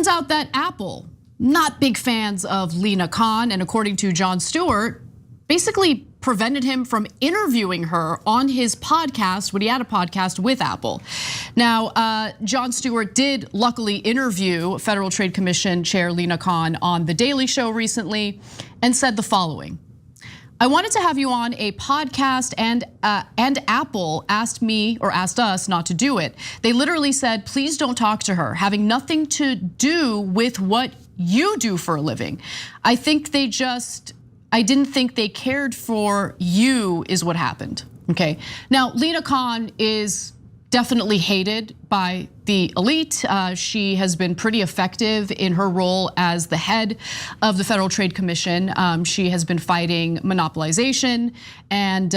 turns out that Apple, not big fans of Lina Khan, and according to Jon Stewart, basically prevented him from interviewing her on his podcast when he had a podcast with Apple. Now, Jon Stewart did luckily interview Federal Trade Commission Chair Lina Khan on The Daily Show recently and said the following: I wanted to have you on a podcast and Apple asked me or asked us not to do it. They literally said, please don't talk to her, having nothing to do with what you do for a living. I didn't think they cared for you is what happened, okay? Now, Lina Khan is definitely hated by the elite. She has been pretty effective in her role as the head of the Federal Trade Commission. She has been fighting monopolization and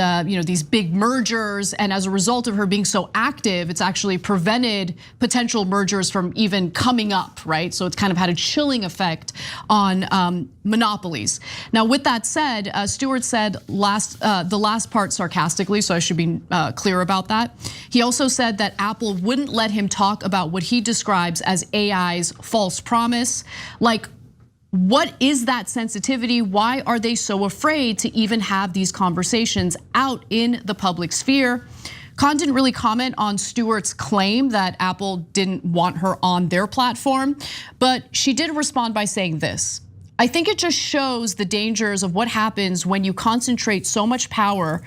these big mergers. And as a result of her being so active, it's actually prevented potential mergers from even coming up, right? So it's kind of had a chilling effect on monopolies. Now, with that said, Stewart said the last part sarcastically, so I should be clear about that. He also said that Apple wouldn't let him talk about what he describes as AI's false promise. Like, what is that sensitivity? Why are they so afraid to even have these conversations out in the public sphere? Khan didn't really comment on Stewart's claim that Apple didn't want her on their platform, but she did respond by saying this: I think it just shows the dangers of what happens when you concentrate so much power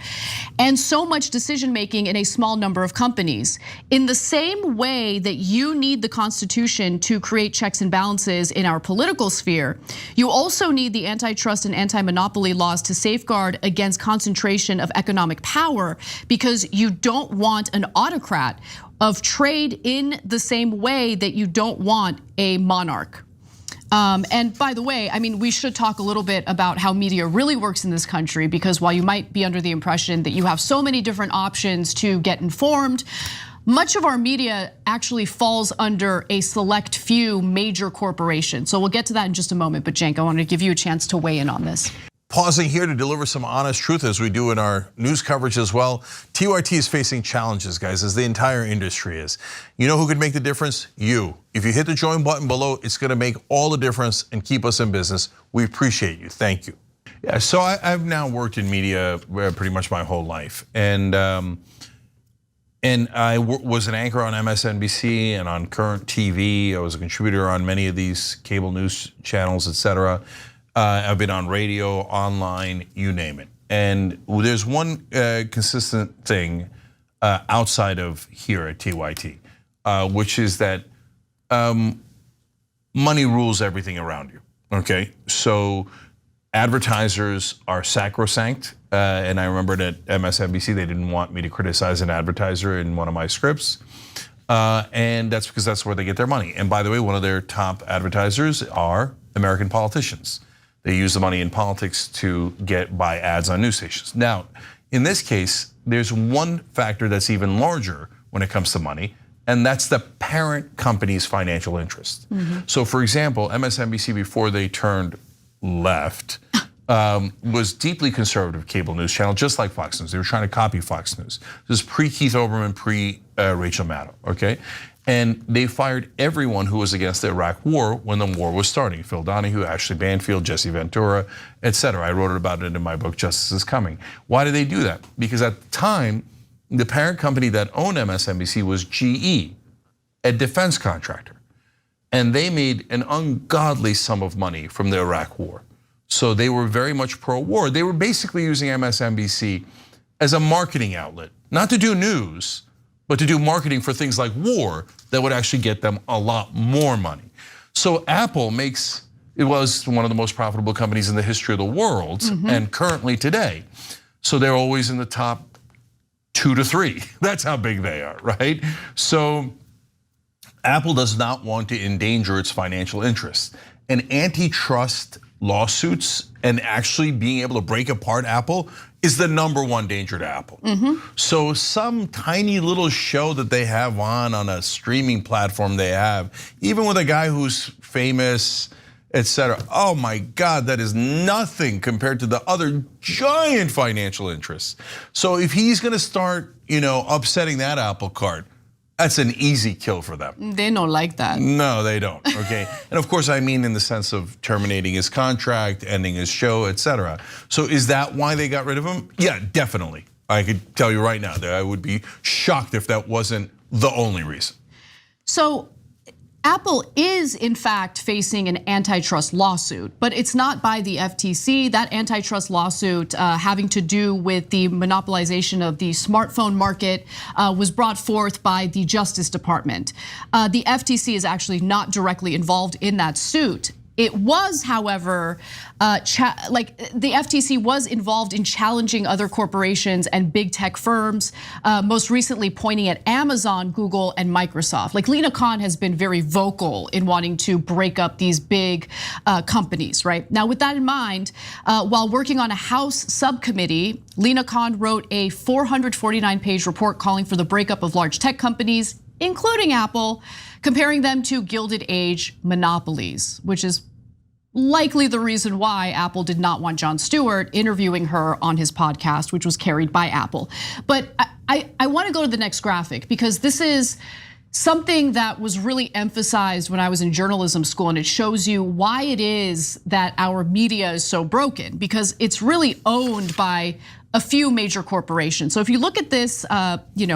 and so much decision making in a small number of companies. In the same way that you need the Constitution to create checks and balances in our political sphere, you also need the antitrust and anti-monopoly laws to safeguard against concentration of economic power, because you don't want an autocrat of trade in the same way that you don't want a monarch. And by the way, I mean, we should talk a little bit about how media really works in this country, because while you might be under the impression that you have so many different options to get informed, much of our media actually falls under a select few major corporations. So we'll get to that in just a moment, but Cenk, I wanted to give you a chance to weigh in on this. Pausing here to deliver some honest truth, as we do in our news coverage as well. TYT is facing challenges, guys, as the entire industry is. You know who could make the difference? You. If you hit the join button below, it's gonna make all the difference and keep us in business. We appreciate you, thank you. Yeah, so I've now worked in media pretty much my whole life. And I was an anchor on MSNBC and on Current TV. I was a contributor on many of these cable news channels, etc. I've been on radio, online, you name it. And there's one consistent thing outside of here at TYT, which is that money rules everything around you, okay? So advertisers are sacrosanct. And I remember at MSNBC, they didn't want me to criticize an advertiser in one of my scripts. And that's because that's where they get their money. And by the way, one of their top advertisers are American politicians. They use the money in politics to buy ads on news stations. Now, in this case, there's one factor that's even larger when it comes to money, and that's the parent company's financial interest. So for example, MSNBC, before they turned left, was deeply conservative cable news channel, just like Fox News. They were trying to copy Fox News. This is pre-Keith Olbermann, pre-Rachel Maddow, okay? And they fired everyone who was against the Iraq war when the war was starting. Phil Donahue, Ashley Banfield, Jesse Ventura, etc. I wrote about it in my book, Justice is Coming. Why did they do that? Because at the time, the parent company that owned MSNBC was GE, a defense contractor. And they made an ungodly sum of money from the Iraq war. So they were very much pro-war. They were basically using MSNBC as a marketing outlet, not to do news, but to do marketing for things like war that would actually get them a lot more money. So Apple it was one of the most profitable companies in the history of the world and currently today. So they're always in the top 2 to 3. That's how big they are, right? So Apple does not want to endanger its financial interests. And antitrust lawsuits and actually being able to break apart Apple is the #1 danger to Apple. So some tiny little show that they have on a streaming platform they have, even with a guy who's famous, etc. Oh my God, that is nothing compared to the other giant financial interests. So if he's gonna start, upsetting that apple cart, That's an easy kill for them. They don't like that. No, they don't, okay? And of course, I mean in the sense of terminating his contract, ending his show, etc. So is that why they got rid of him? Yeah, definitely. I could tell you right now that I would be shocked if that wasn't the only reason. So Apple is in fact facing an antitrust lawsuit, but it's not by the FTC. That antitrust lawsuit having to do with the monopolization of the smartphone market was brought forth by the Justice Department. The FTC is actually not directly involved in that suit. It was, however, the FTC was involved in challenging other corporations and big tech firms, most recently pointing at Amazon, Google, and Microsoft. Like Lina Khan has been very vocal in wanting to break up these big companies, right? Now, with that in mind, while working on a House subcommittee, Lina Khan wrote a 449-page report calling for the breakup of large tech companies, including Apple, comparing them to Gilded Age monopolies, which is likely the reason why Apple did not want Jon Stewart interviewing her on his podcast, which was carried by Apple. But I want to go to the next graphic because this is something that was really emphasized when I was in journalism school, and it shows you why it is that our media is so broken, because it's really owned by a few major corporations. So if you look at this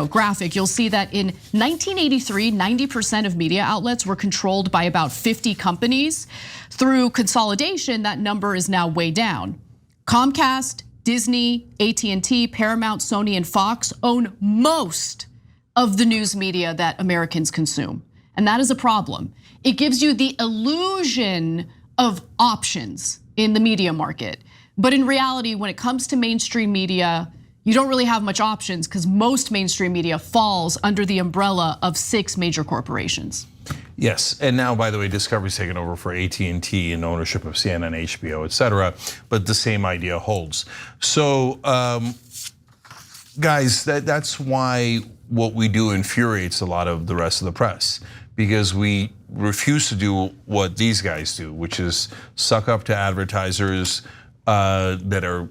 graphic, you'll see that in 1983, 90% of media outlets were controlled by about 50 companies. Through consolidation, that number is now way down. Comcast, Disney, AT&T, Paramount, Sony, and Fox own most of the news media that Americans consume. And that is a problem. It gives you the illusion of options in the media market. But in reality, when it comes to mainstream media, you don't really have much options because most mainstream media falls under the umbrella of 6 major corporations. Yes, and now, by the way, Discovery's taken over for AT&T and ownership of CNN, HBO, etc. But the same idea holds. So, guys, that's why what we do infuriates a lot of the rest of the press, because we refuse to do what these guys do, which is suck up to advertisers that are,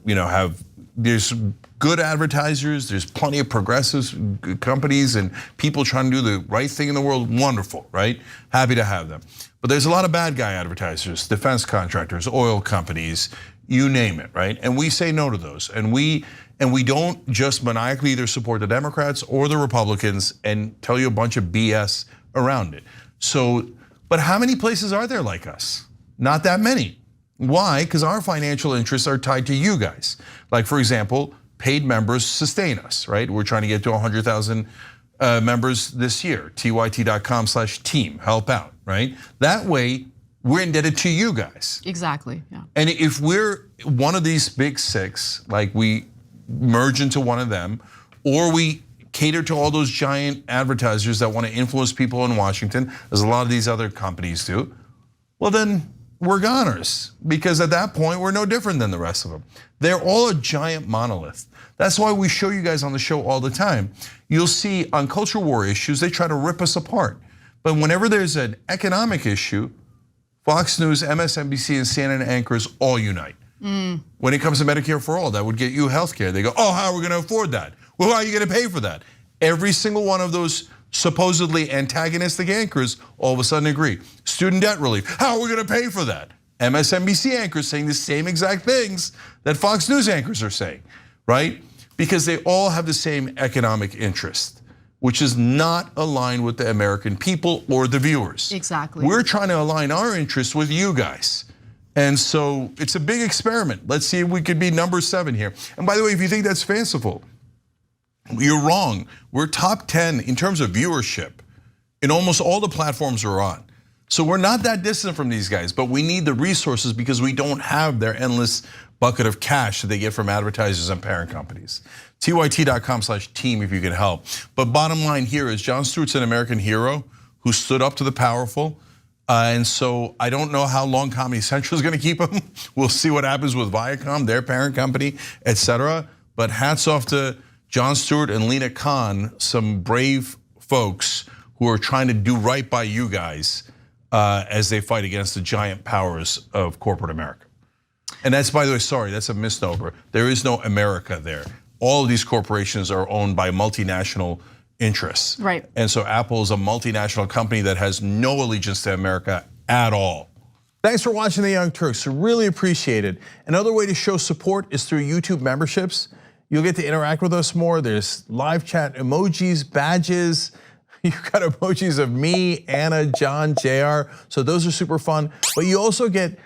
there's good advertisers, there's plenty of progressive companies and people trying to do the right thing in the world. Wonderful, right? Happy to have them. But there's a lot of bad guy advertisers, defense contractors, oil companies, you name it, right? And we say no to those. And we don't just maniacally either support the Democrats or the Republicans and tell you a bunch of BS around it. So, but how many places are there like us? Not that many. Why? Because our financial interests are tied to you guys. Like, for example, paid members sustain us, right? We're trying to get to 100,000 members this year. tyt.com/team, help out, right? That way, we're indebted to you guys. Exactly, yeah. And if we're one of these big 6, like we merge into one of them, or we cater to all those giant advertisers that want to influence people in Washington, as a lot of these other companies do, well then, we're goners, because at that point, we're no different than the rest of them. They're all a giant monolith. That's why we show you guys on the show all the time. You'll see on culture war issues, they try to rip us apart. But whenever there's an economic issue, Fox News, MSNBC, and CNN anchors all unite. When it comes to Medicare for all, that would get you health care. They go, oh, how are we gonna afford that? Well, how are you gonna pay for that? Every single one of those supposedly antagonistic anchors all of a sudden agree. Student debt relief, how are we gonna pay for that? MSNBC anchors saying the same exact things that Fox News anchors are saying, right? Because they all have the same economic interest, which is not aligned with the American people or the viewers. Exactly. We're trying to align our interests with you guys. And so it's a big experiment. Let's see if we could be number 7 here. And by the way, if you think that's fanciful, you're wrong. We're top 10 in terms of viewership in almost all the platforms we're on. So we're not that distant from these guys, but we need the resources because we don't have their endless bucket of cash that they get from advertisers and parent companies. tyt.com/team if you can help. But bottom line here is Jon Stewart's an American hero who stood up to the powerful. And so I don't know how long Comedy Central is gonna keep him. We'll see what happens with Viacom, their parent company, etc. But hats off to Jon Stewart and Lina Khan, some brave folks who are trying to do right by you guys as they fight against the giant powers of corporate America. And that's, by the way, sorry, that's a misnomer. There is no America there. All of these corporations are owned by multinational interests. Right. And so Apple is a multinational company that has no allegiance to America at all. Thanks for watching The Young Turks. Really appreciate it. Another way to show support is through YouTube memberships. You'll get to interact with us more. There's live chat emojis, badges. You've got emojis of me, Anna, John, JR. So those are super fun. But you also get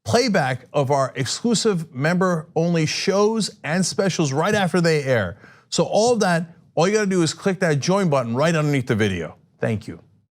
playback of our exclusive member-only shows and specials right after they air. So all of that, all you gotta do is click that join button right underneath the video. Thank you.